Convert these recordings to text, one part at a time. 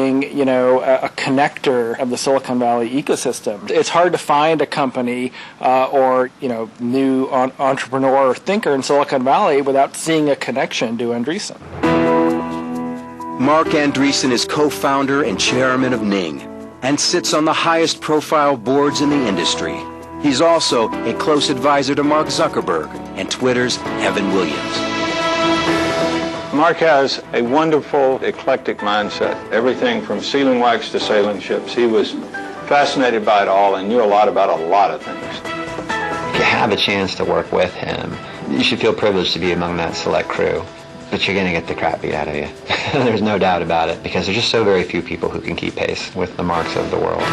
being, a connector of the Silicon Valley ecosystem. It's hard to find a company or, new entrepreneur or thinker in Silicon Valley without seeing a connection to Andreessen. Marc Andreessen is co-founder and chairman of Ning and sits on the highest profile boards in the industry. He's also a close advisor to Mark Zuckerberg and Twitter's Evan Williams. Mark has a wonderful, eclectic mindset. Everything from sealing wax to sailing ships. He was fascinated by it all and knew a lot about a lot of things. If you have a chance to work with him, you should feel privileged to be among that select crew. But you're going to get the crap beat out of you. There's no doubt about it, because there's just so very few people who can keep pace with the Marks of the world.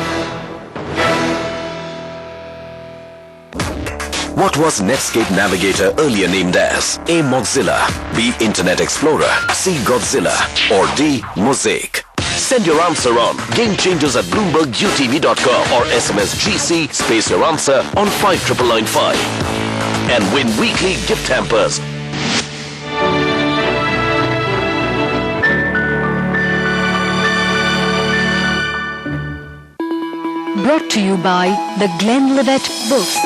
What was Netscape Navigator earlier named as? A. Mozilla, B. Internet Explorer, C. Godzilla, or D. Mosaic? Send your answer on GameChangers@BloombergUTV.com or SMS GC space your answer on 59995 and win weekly gift hampers. Brought to you by the Glenlivet Books.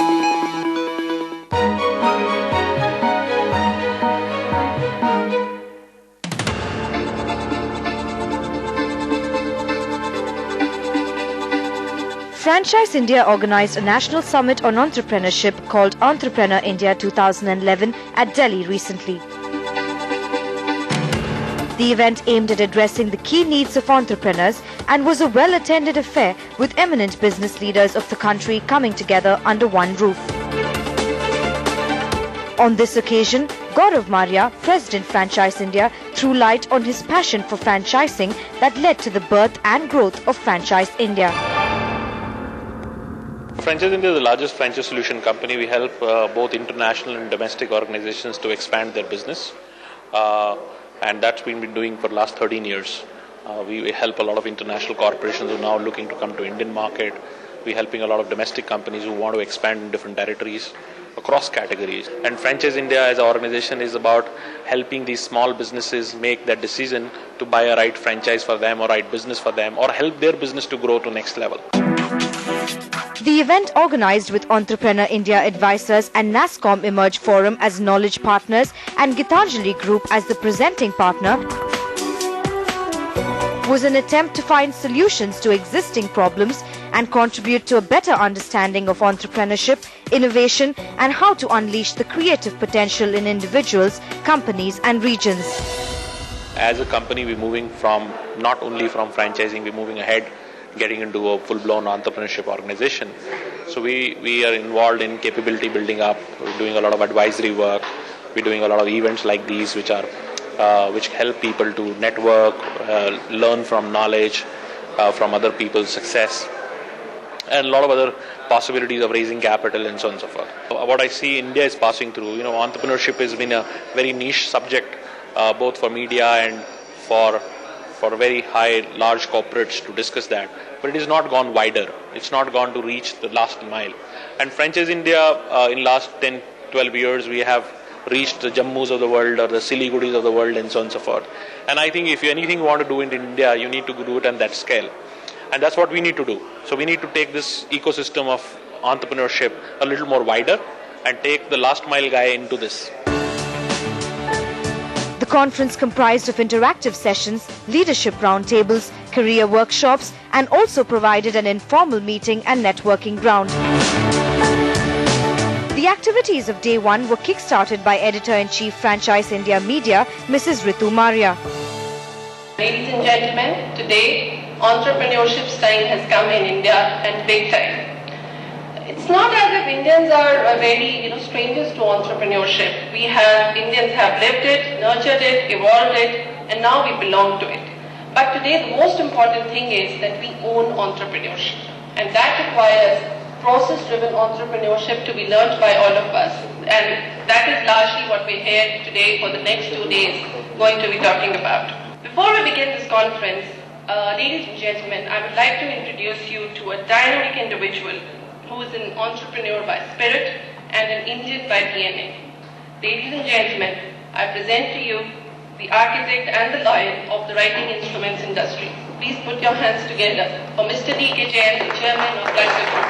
Franchise India organized a national summit on entrepreneurship called Entrepreneur India 2011 at Delhi recently. The event aimed at addressing the key needs of entrepreneurs and was a well-attended affair with eminent business leaders of the country coming together under one roof. On this occasion, Gaurav Maria, President Franchise India, threw light on his passion for franchising that led to the birth and growth of Franchise India. Franchise India is the largest franchise solution company. We help both international and domestic organizations to expand their business. And that's been doing for the last 13 years. We help a lot of international corporations who are now looking to come to Indian market. We're helping a lot of domestic companies who want to expand in different territories across categories. And Franchise India as an organization is about helping these small businesses make that decision to buy a right franchise for them or right business for them or help their business to grow to next level. The event, organized with Entrepreneur India Advisors and NASSCOM Emerge Forum as knowledge partners and Gitanjali Group as the presenting partner, was an attempt to find solutions to existing problems and contribute to a better understanding of entrepreneurship, innovation, and how to unleash the creative potential in individuals, companies, and regions. As a company, we're moving from not only from franchising, we're moving ahead, getting into a full-blown entrepreneurship organization. So we are involved in capability building up. We're doing a lot of advisory work. We're doing a lot of events like these, which help people to network, learn from knowledge, from other people's success, and a lot of other possibilities of raising capital and so on and so forth. What I see India is passing through, entrepreneurship has been a very niche subject, both for media and for very large corporates to discuss that. But it has not gone wider. It's not gone to reach the last mile. And Franchise India, in last 10, 12 years, we have reached the Jammus of the world or the Siliguris of the world and so on and so forth. And I think if you anything want to do in India, you need to do it on that scale. And that's what we need to do. So we need to take this ecosystem of entrepreneurship a little more wider and take the last mile guy into this. The conference comprised of interactive sessions, leadership roundtables, career workshops, and also provided an informal meeting and networking ground. The activities of day one were kick-started by Editor-in-Chief Franchise India Media, Mrs. Ritu Maria. Ladies and gentlemen, today entrepreneurship's time has come in India and big time. It's not as if Indians are very, strangers to entrepreneurship. Indians have lived it, nurtured it, evolved it, and now we belong to it. But today the most important thing is that we own entrepreneurship. And that requires process-driven entrepreneurship to be learned by all of us. And that is largely what we're here today for the next 2 days going to be talking about. Before we begin this conference, ladies and gentlemen, I would like to introduce you to a dynamic individual who is an entrepreneur by spirit and an Indian by DNA. Ladies and gentlemen, I present to you the architect and the lion of the writing instruments industry. Please please put your hands together for Mr. D.K. Jain, the Chairman of Franchise Group.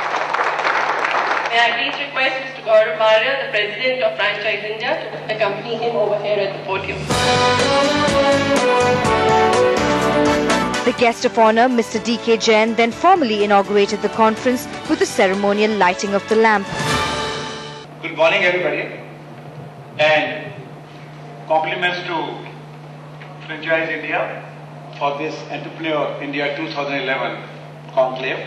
May I please request Mr. Gaurav Maurya, the President of Franchise India, to accompany him over here at the podium. The guest of honor, Mr. D.K. Jain, then formally inaugurated the conference with the ceremonial lighting of the lamp. Good morning, everybody, and compliments to Franchise India for this Entrepreneur India 2011 conclave.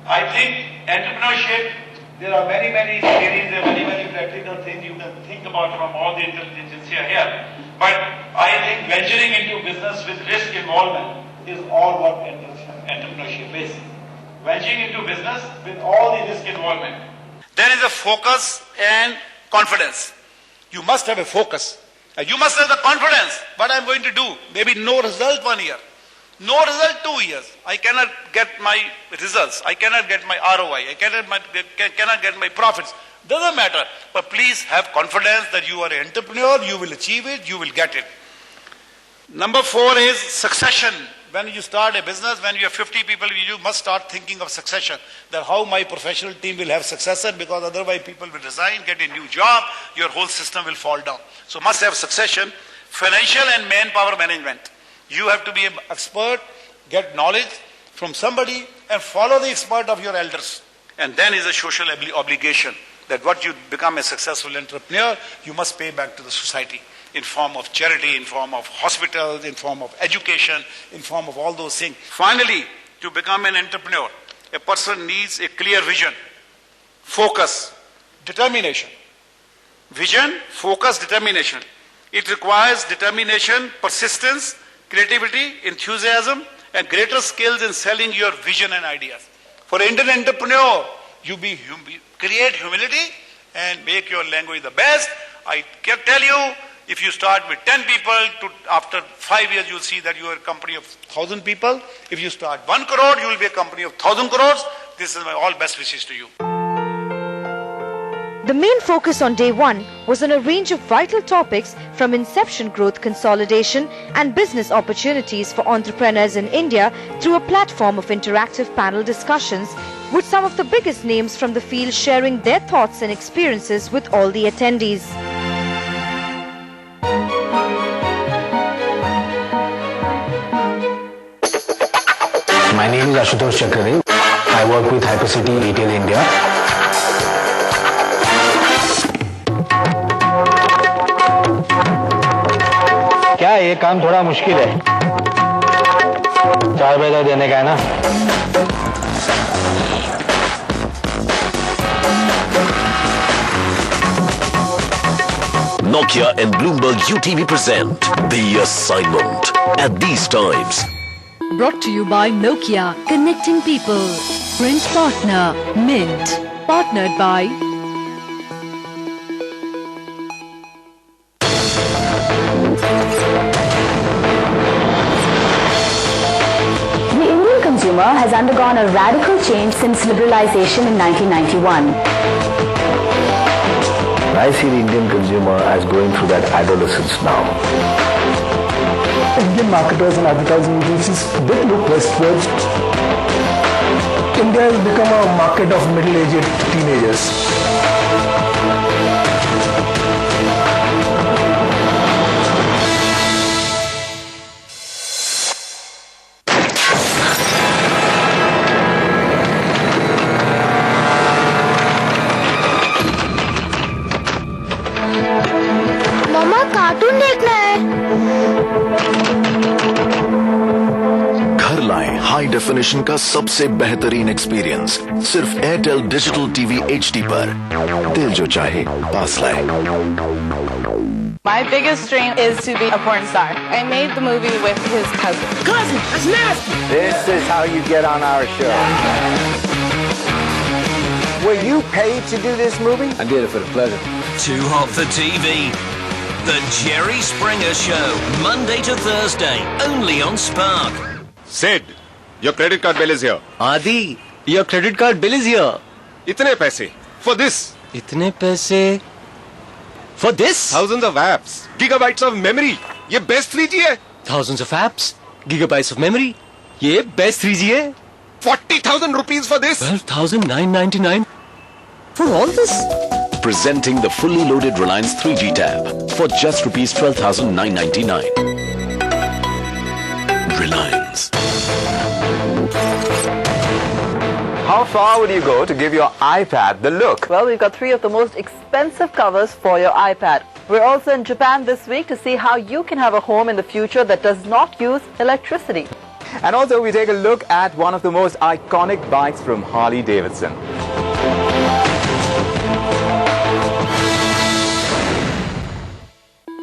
I think entrepreneurship, there are many theories, there are many practical things you can think about from all the intelligence here. But I think venturing into business with risk involvement is all what entrepreneurship is. Venturing into business with all the risk involvement. There is a focus and confidence. You must have a focus. You must have the confidence. What I am going to do. Maybe no result 1 year. No result 2 years. I cannot get my results. I cannot get my ROI. I cannot get my profits. Doesn't matter. But please have confidence that you are an entrepreneur. You will achieve it. You will get it. Number 4 is succession. When you start a business, when you have 50 people, you must start thinking of succession. That how my professional team will have successor, because otherwise people will resign, get a new job, your whole system will fall down. So must have succession. Financial and manpower management. You have to be an expert, get knowledge from somebody and follow the expert of your elders. And then is a social obligation that what you become a successful entrepreneur, you must pay back to the society. In form of charity, in form of hospitals, in form of education, in form of all those things. Finally, to become an entrepreneur, a person needs a clear vision, focus, determination. Vision, focus, determination. It requires determination, persistence, creativity, enthusiasm, and greater skills in selling your vision and ideas. For an Indian entrepreneur, you create humility and make your language the best. I can tell you, if you start with 10 people, after 5 years you will see that you are a company of 1,000 people. If you start 1 crore, you will be a company of 1,000 crores. This is my all best wishes to you. The main focus on day 1 was on a range of vital topics from inception growth consolidation and business opportunities for entrepreneurs in India through a platform of interactive panel discussions with some of the biggest names from the field sharing their thoughts and experiences with all the attendees. My name is Ashutosh Chakradev. I work with Hypercity Retail India. क्या ये काम थोड़ा मुश्किल है 4 पैसा देने का है ना Nokia and Bloomberg UTV present The Assignment at these times. Brought to you by Nokia, connecting people. Print partner, Mint. Partnered by The Indian consumer has undergone a radical change since liberalization in 1991. I see the Indian consumer as going through that adolescence now. Indian marketers and advertising agencies did look westwards. India has become a market of middle-aged teenagers. Mama cartoon देखना है घर लाएं high definition का सबसे बेहतरीन experience सिर्फ Airtel digital TV HD पर दिल जो चाहे पास लाए. My biggest dream is to be a porn star. I made the movie with his cousin. Cousin, that's nasty! This is how you get on our show. Were you paid to do this movie? I did it for the pleasure. Too hot for TV. The Jerry Springer Show, Monday to Thursday, only on Spark. Sid, your credit card bill is here. Adi, your credit card bill is here. Itne paise for this. Itne paise for this? Thousands of apps, gigabytes of memory. ये best 3G है. Thousands of apps, gigabytes of memory. ये best 3G है. 40,000 rupees for this. 12,999 for all this. Presenting the fully loaded Reliance 3G tab for just rupees 12,999. Reliance. How far would you go to give your iPad the look? Well, we've got 3 of the most expensive covers for your iPad. We're also in Japan this week to see how you can have a home in the future that does not use electricity. And also we take a look at one of the most iconic bikes from Harley Davidson.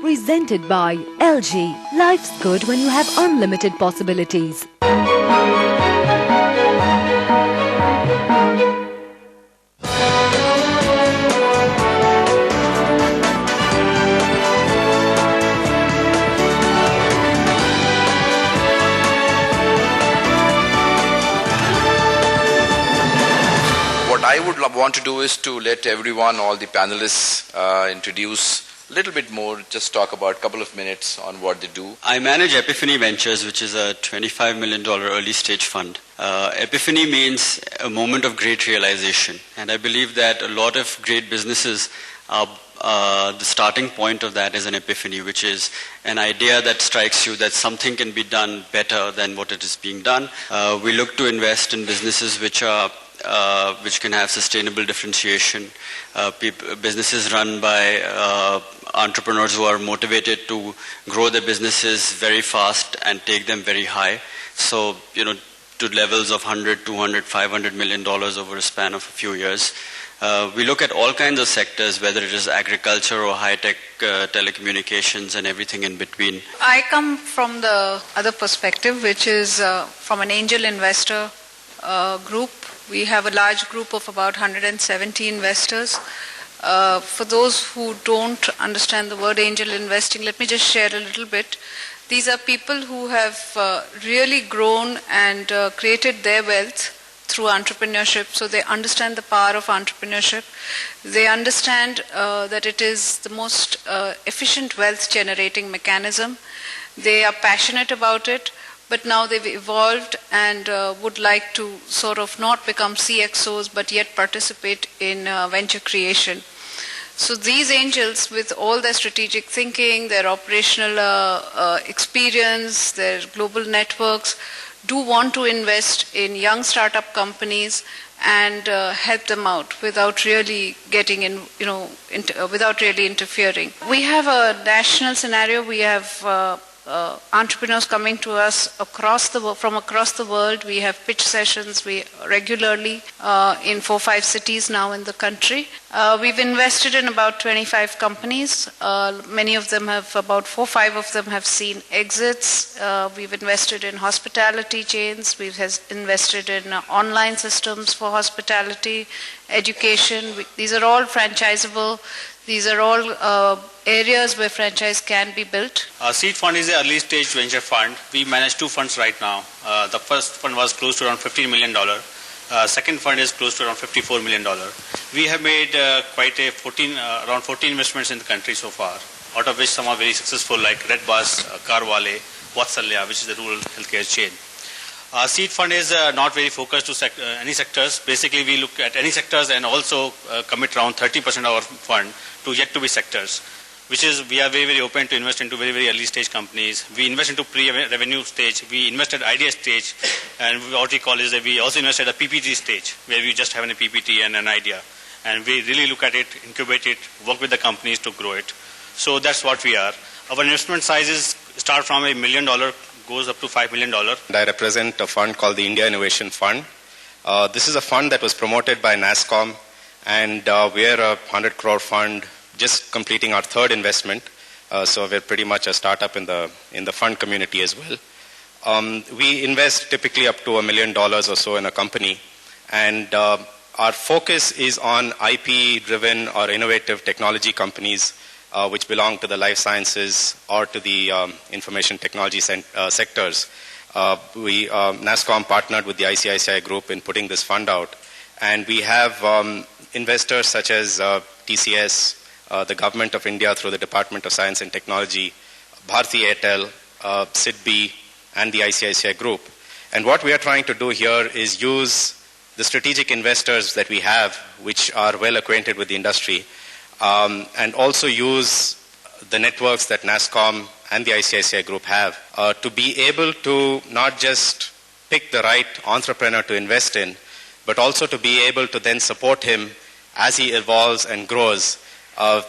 Presented by LG. Life's good when you have unlimited possibilities. What I would want to do is to let everyone, all the panelists, introduce a little bit more, just talk about a couple of minutes on what they do. I manage Epiphany Ventures, which is a $25 million early stage fund. Epiphany means a moment of great realization. And I believe that a lot of great businesses are the starting point of that is an epiphany, which is an idea that strikes you that something can be done better than what it is being done. We look to invest in businesses which can have sustainable differentiation, businesses run by entrepreneurs who are motivated to grow their businesses very fast and take them very high. So, to levels of 100, 200, $500 million over a span of a few years. We look at all kinds of sectors, whether it is agriculture or high-tech telecommunications and everything in between. I come from the other perspective, which is from an angel investor group. We have a large group of about 170 investors. For those who don't understand the word angel investing, let me just share a little bit. These are people who have really grown and created their wealth through entrepreneurship. So they understand the power of entrepreneurship. They understand that it is the most efficient wealth generating mechanism. They are passionate about it. But now they've evolved and would like to sort of not become CXOs but yet participate in venture creation. So these angels, with all their strategic thinking, their operational experience, their global networks, do want to invest in young startup companies and help them out without really getting in, without really interfering. We have a national scenario. We have entrepreneurs coming to us from across the world. We have pitch sessions regularly in 4-5 cities now in the country. We've invested in about 25 companies. Many of them have, about 4-5 of them have seen exits. We've invested in hospitality chains. We've invested in online systems for hospitality, education. These are all franchisable. These are all areas where franchise can be built. Seed Fund is an early stage venture fund. We manage 2 funds right now. The first fund was close to around $15 million. Second fund is close to around $54 million. We have made around 14 investments in the country so far, out of which some are very successful, like Redbus, Carwale, Vatsalya, which is the rural healthcare chain. Seed Fund is not very focused to any sectors. Basically, we look at any sectors and also commit around 30% of our fund to yet to be sectors, which is we are very, very open to invest into very, very early stage companies. We invest into pre-revenue stage. We invest at idea stage, and what we call is that we also invest at a PPT stage, where we just have a PPT and an idea. And we really look at it, incubate it, work with the companies to grow it. So that's what we are. Our investment sizes start from $1 million, goes up to $5 million. I represent a fund called the India Innovation Fund. This is a fund that was promoted by NASSCOM, and we're a 100 crore fund, just completing our 3rd investment. So we're pretty much a startup in the fund community as well. We invest typically up to $1 million or so in a company, and our focus is on IP-driven or innovative technology companies which belong to the life sciences or to the information technology sectors. NASSCOM partnered with the ICICI Group in putting this fund out, and we have investors such as TCS, the Government of India through the Department of Science and Technology, Bharti Airtel, SIDBI, and the ICICI Group. And what we are trying to do here is use the strategic investors that we have, which are well acquainted with the industry, and also use the networks that NASSCOM and the ICICI Group have to be able to not just pick the right entrepreneur to invest in, but also to be able to then support him as he evolves and grows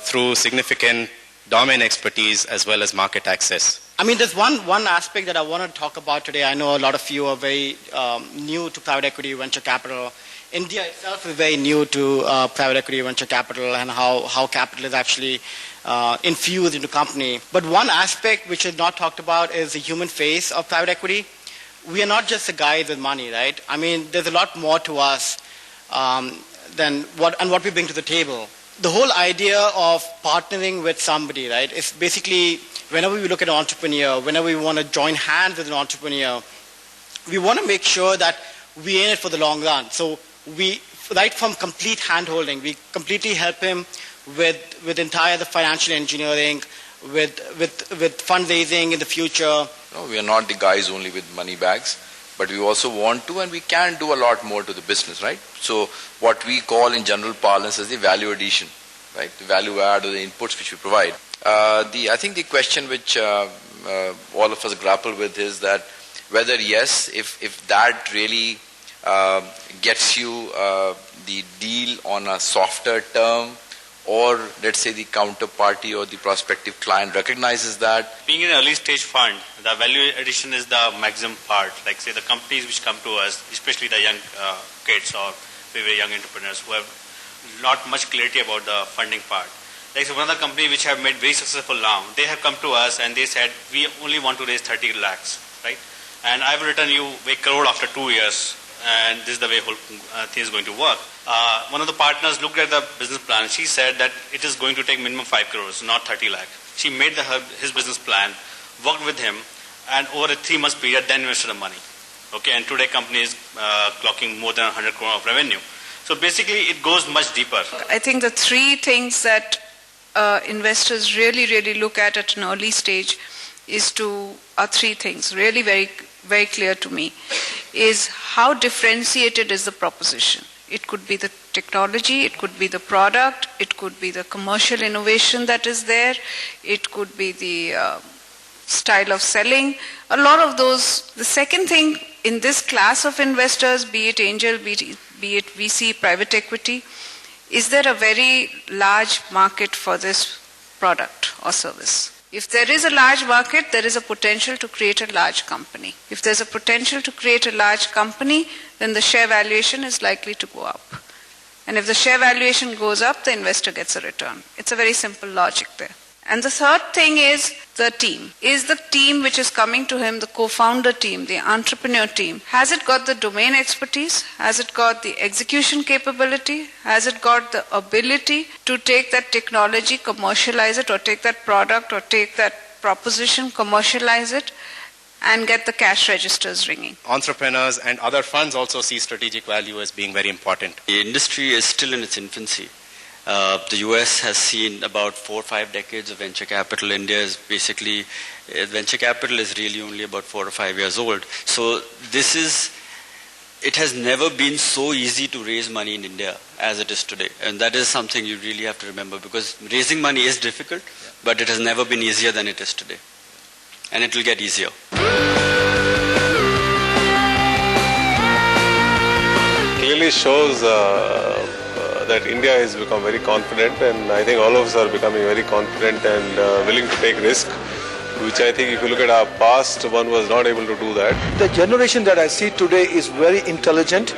through significant domain expertise as well as market access. I mean, there's one aspect that I want to talk about today. I know a lot of you are very new to private equity venture capital. India itself is very new to private equity venture capital and how capital is actually infused into company. But one aspect which is not talked about is the human face of private equity. We are not just the guys with money, right? I mean, there's a lot more to us than what we bring to the table. The whole idea of partnering with somebody, right, is basically whenever we look at an entrepreneur, whenever we want to join hands with an entrepreneur, we want to make sure that we're in it for the long run. So we, right from complete hand-holding, we completely help him with the financial engineering, with fundraising in the future. No, we are not the guys only with money bags, but we also want to and we can do a lot more to the business, right? So what we call in general parlance as the value addition, right? The value add or the inputs which we provide. I think the question which all of us grapple with is that whether, yes, if that really gets you the deal on a softer term, or let's say the counterparty or the prospective client recognizes that. Being an early stage fund, the value addition is the maximum part. Like say the companies which come to us, especially the young kids or very young entrepreneurs who have not much clarity about the funding part. Like so one of the company which have made very successful now, they have come to us and they said, we only want to raise 30 lakhs, right? And I will return you a crore after 2 years. And this is the way whole thing is going to work. One of the partners looked at the business plan. She said that it is going to take minimum 5 crores, not 30 lakh. She made his business plan, worked with him, and over a 3 month period, then invested the money. Okay, and today company is clocking more than 100 crore of revenue. So basically, it goes much deeper. I think the three things that investors really look at an early stage are three things, really very clear to me, is how differentiated is the proposition. It could be the technology, it could be the product, it could be the commercial innovation that is there, it could be the style of selling, a lot of those. The second thing in this class of investors, be it angel, be it VC, private equity, is there a very large market for this product or service? If there is a large market, there is a potential to create a large company. If there's a potential to create a large company, then the share valuation is likely to go up. And if the share valuation goes up, the investor gets a return. It's a very simple logic there. And the third thing is the team. Is the team which is coming to him, the co-founder team, the entrepreneur team, has it got the domain expertise? Has it got the execution capability? Has it got the ability to take that technology, commercialize it, or take that product, or take that proposition, commercialize it, and get the cash registers ringing? Entrepreneurs and other funds also see strategic value as being very important. The industry is still in its infancy. The US has seen about 4 or 5 decades of venture capital. India is basically, venture capital is really only about 4 or 5 years old. So it has never been so easy to raise money in India as it is today. And that is something you really have to remember, because raising money is difficult, but it has never been easier than it is today. And it will get easier. Clearly shows that India has become very confident, and I think all of us are becoming very confident and willing to take risk, which I think if you look at our past, one was not able to do that. The generation that I see today is very intelligent.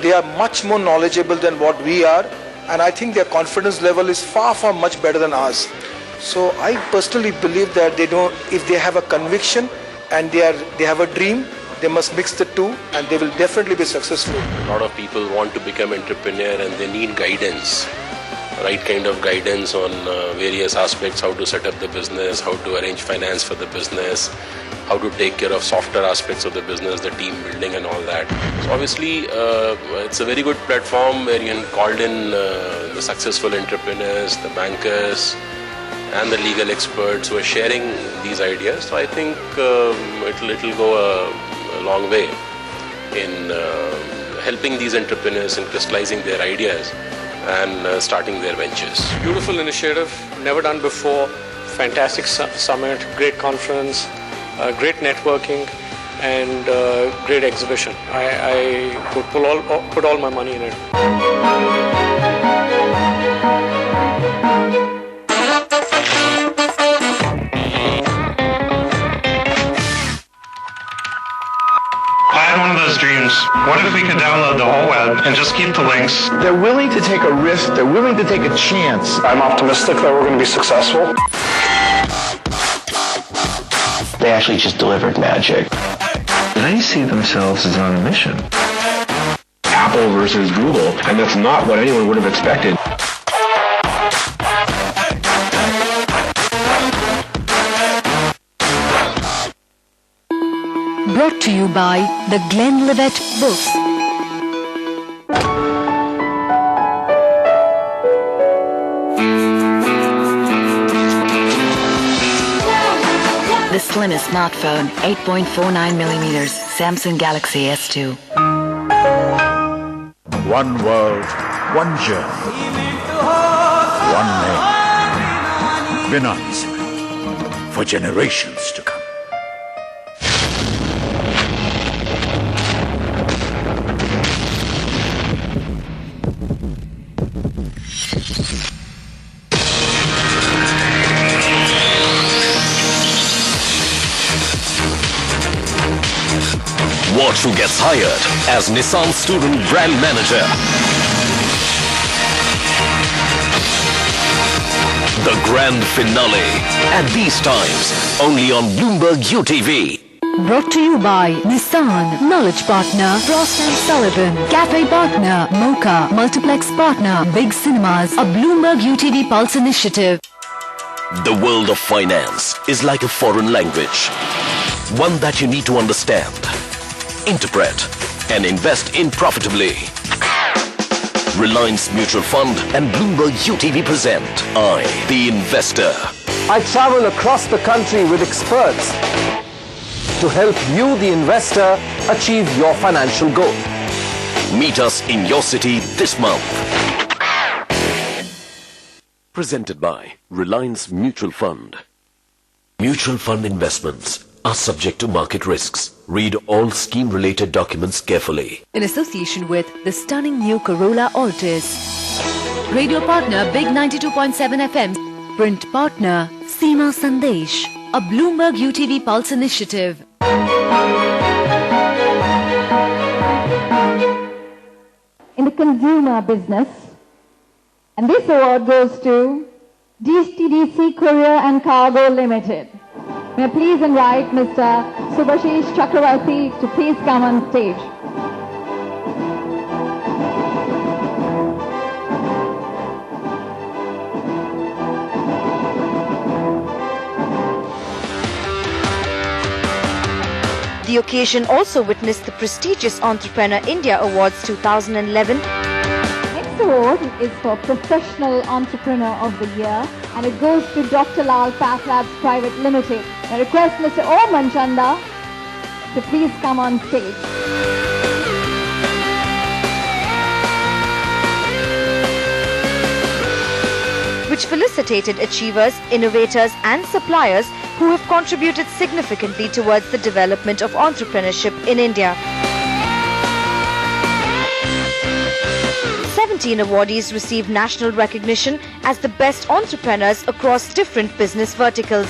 They are much more knowledgeable than what we are, and I think their confidence level is far much better than ours. So I personally believe that if they have a conviction and they have a dream, they must mix the two and they will definitely be successful. A lot of people want to become entrepreneur and they need guidance, right kind of guidance on various aspects, how to set up the business, how to arrange finance for the business, how to take care of softer aspects of the business, the team building and all that. So obviously it's a very good platform where you can call in the successful entrepreneurs, the bankers, and the legal experts who are sharing these ideas. So I think it'll go a long way in helping these entrepreneurs in crystallizing their ideas and starting their ventures. Beautiful initiative, never done before. Fantastic summit, great conference, great networking, and great exhibition. I would put all my money in it. I had one of those dreams. What if we could download the whole web and just keep the links? They're willing to take a risk. They're willing to take a chance. I'm optimistic that we're going to be successful. They actually just delivered magic. They see themselves as on a mission. Apple versus Google, and that's not what anyone would have expected. Brought to you by the Glenlivet Books. The slimmest smartphone, 8.49 millimeters, Samsung Galaxy S2. One world, one journey, one name. Vinan Cement, for generations to come. Watch who gets hired as Nissan Student Brand Manager. The grand finale. At these times, only on Bloomberg UTV. Brought to you by Nissan, Knowledge Partner, Frost & Sullivan, Cafe Partner, Mocha, Multiplex Partner, Big Cinemas, a Bloomberg UTV Pulse initiative. The world of finance is like a foreign language. One that you need to understand, interpret, and invest in profitably. Reliance Mutual Fund and Bloomberg UTV present I, the Investor. I travel across the country with experts to help you, the investor, achieve your financial goal. Meet us in your city this month. Presented by Reliance Mutual Fund. Mutual fund investments are subject to market risks. Read all scheme-related documents carefully. In association with the stunning new Corolla Altis. Radio partner Big 92.7 FM. Print partner Seema Sandesh. A Bloomberg UTV Pulse initiative. In the consumer business, and this award goes to DTDC Courier and Cargo Limited. May I please invite Mr. Subhashish Chakravarti to please come on stage. The occasion also witnessed the prestigious Entrepreneur India Awards 2011. Next award is for Professional Entrepreneur of the Year, and it goes to Dr. Lal PathLabs Private Limited. I request Mr. O. Manchanda to please come on stage. Which felicitated achievers, innovators and suppliers who have contributed significantly towards the development of entrepreneurship in India. 17 awardees received national recognition as the best entrepreneurs across different business verticals.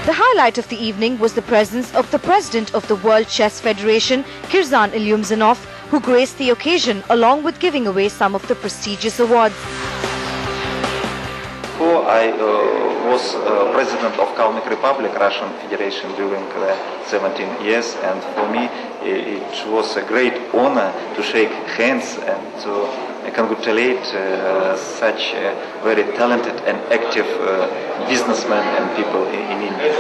The highlight of the evening was the presence of the president of the World Chess Federation, Kirzan Ilyumzanov, who graced the occasion along with giving away some of the prestigious awards. I was president of Kalmyk Republic, Russian Federation, during 17 years, and for me it was a great honor to shake hands and to congratulate such very talented and active businessmen and people in India.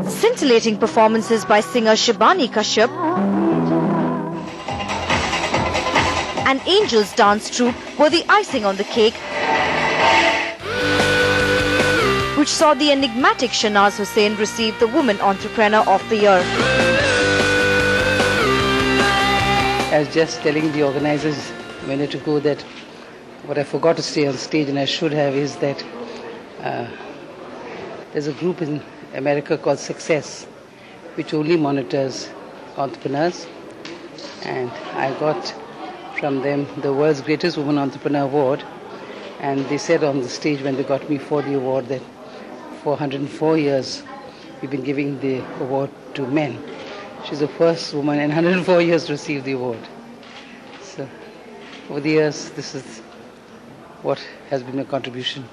Scintillating performances by singer Shibani Kashyap, and Angels Dance Troupe were the icing on the cake, which saw the enigmatic Shanaz Hussain receive the Woman Entrepreneur of the Year. I was just telling the organizers a minute ago that what I forgot to say on stage, and I should have, is that there's a group in America called Success, which only monitors entrepreneurs, and I got from them the World's Greatest Woman Entrepreneur Award, and they said on the stage when they got me for the award that for 104 years we've been giving the award to men. She's the first woman in 104 years to receive the award. So over the years, this is what has been my contribution.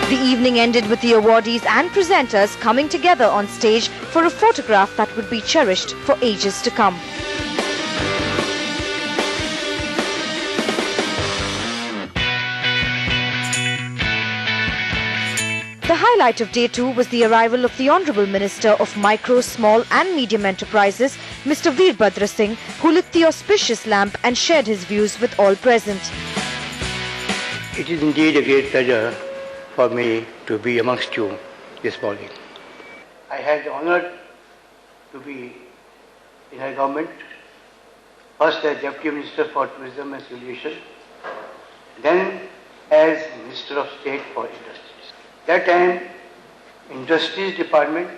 The evening ended with the awardees and presenters coming together on stage for a photograph that would be cherished for ages to come. The highlight of day 2 was the arrival of the Honourable Minister of Micro, Small and Medium Enterprises, Mr. Veerbhadra Singh, who lit the auspicious lamp and shared his views with all present. It is indeed a great pleasure for me to be amongst you this morning. I had the honour to be in our government, first as Deputy Minister for Tourism and Civilization, then as Minister of State for Industries. That time, Industries Department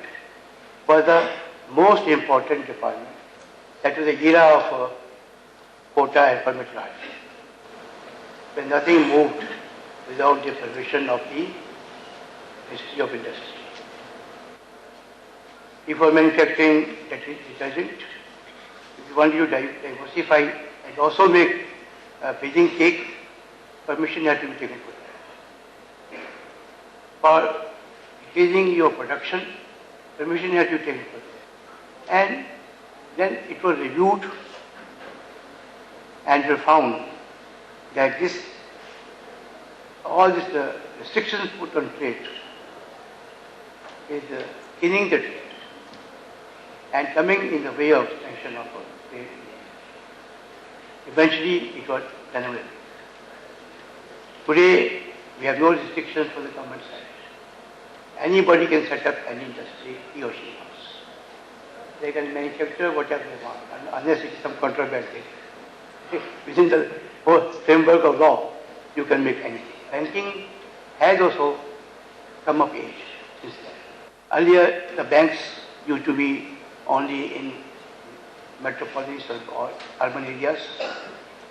was the most important department. That was the era of quota and permit right, when nothing moved without the permission of the Ministry of Industry. Before manufacturing detergent, if you wanted to diversify and also make baking cake, permission had to be taken for that. For increasing your production, permission had to be taken for that. And then it was reviewed and we found that all these restrictions put on trade is killing the trade and coming in the way of expansion of trade. Eventually it was done away. Today we have no restrictions for the government side. Anybody can set up any industry he or she wants. They can manufacture whatever they want, unless it is some contraband thing. Within the whole framework of law, you can make anything. Banking has also come of age since then. Earlier, the banks used to be only in metropolis or urban areas,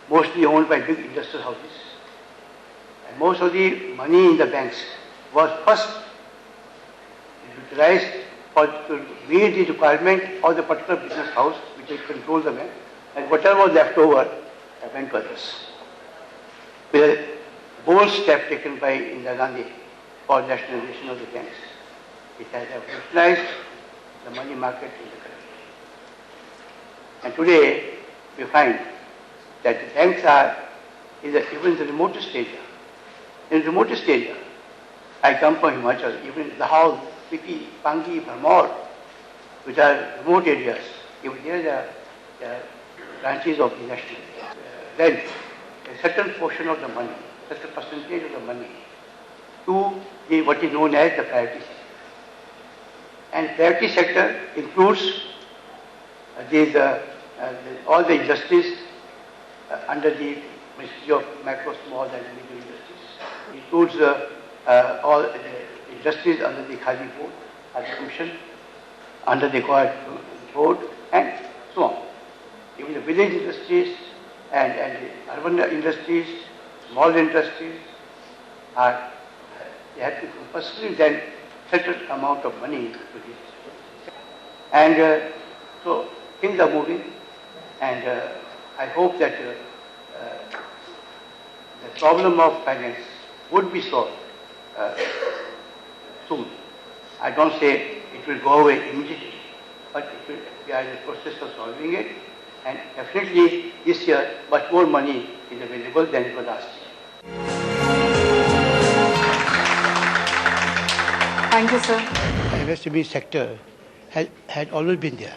mostly owned by big industrial houses. And most of the money in the banks was first utilized to meet the requirement of the particular business house which will control the bank, and whatever was left over went to others. With a bold step taken by Indira Gandhi for nationalization of the banks, it has utilized the money market in the country. And today we find that the banks are even in the remotest area. In the remotest area, I come from Himachal, even Lahore, Spiti, Pangi, Bharmor, which are remote areas, even there are branches of the national then a certain portion of the money, certain percentage of the money to what is known as the priority sector. And priority sector includes all the industries under the Ministry of Macro, Small and Medium Industries. It includes all the industries under the Khadi Board, Khadi Commission, under the Coir Board, and so on. Even the village industries and the urban industries, small industries they have to compulsorily then certain amount of money to this. And so things are moving, and I hope that the problem of finance would be solved soon. I don't say it will go away immediately, but we are in the process of solving it, and definitely this year much more money is available than it was last year. Thank you, sir. The MSME sector had always been there,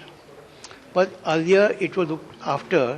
but earlier it was looked after